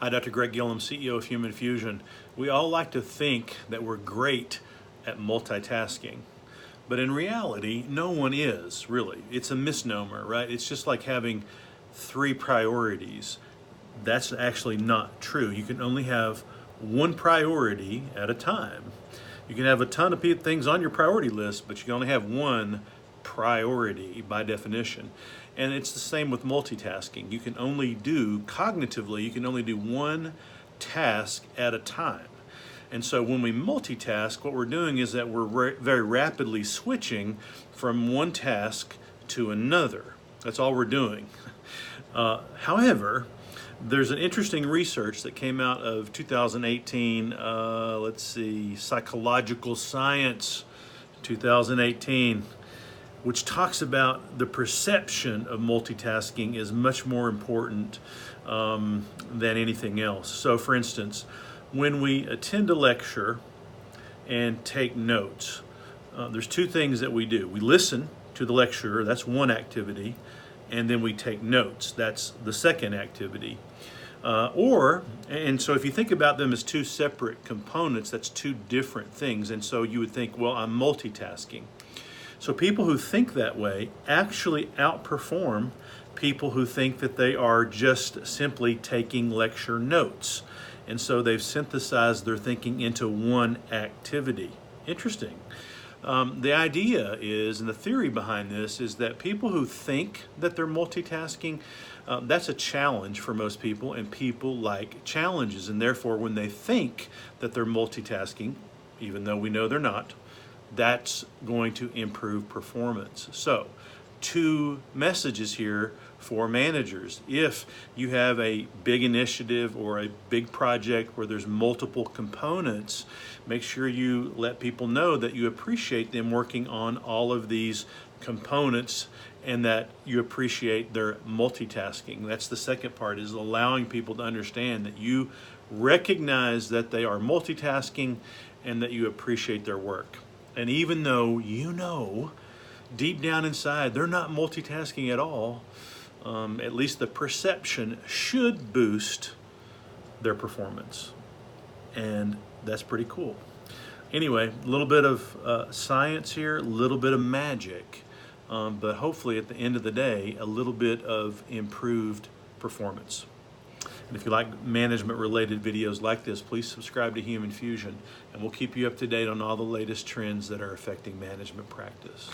Hi, Dr. Greg Gillum, CEO of Human Fusion. We all like to think that we're great at multitasking, but in reality, no one is, really. It's a misnomer, right? It's just like having 3 priorities. That's actually not true. You can only have one priority at a time. You can have a ton of things on your priority list, but you can only have one priority by definition. And it's the same with multitasking. You can only do, cognitively, you can only do one task at a time. And so when we multitask, what we're doing is that we're very rapidly switching from one task to another. That's all we're doing. However, there's an interesting research that came out of 2018, Psychological Science 2018, which talks about the perception of multitasking is much more important than anything else. So for instance, when we attend a lecture and take notes, there's 2 things that we do. We listen to the lecturer, that's one activity, and then we take notes, that's the second activity. And so if you think about them as 2 separate components, that's 2 different things. And so you would think, well, I'm multitasking. So people who think that way actually outperform people who think that they are just simply taking lecture notes. And so they've synthesized their thinking into one activity. Interesting. The idea is, and the theory behind this is that people who think that they're multitasking, that's a challenge for most people, and people like challenges. And therefore, when they think that they're multitasking, even though we know they're not, that's going to improve performance. So, 2 messages here for managers. If you have a big initiative or a big project where there's multiple components, make sure you let people know that you appreciate them working on all of these components and that you appreciate their multitasking. That's the second part, is allowing people to understand that you recognize that they are multitasking and that you appreciate their work. And even though you know deep down inside they're not multitasking at all, at least the perception should boost their performance. And that's pretty cool. Anyway, a little bit of science here, a little bit of magic, but hopefully at the end of the day, a little bit of improved performance. And if you like management-related videos like this, please subscribe to Human Fusion, and we'll keep you up to date on all the latest trends that are affecting management practice.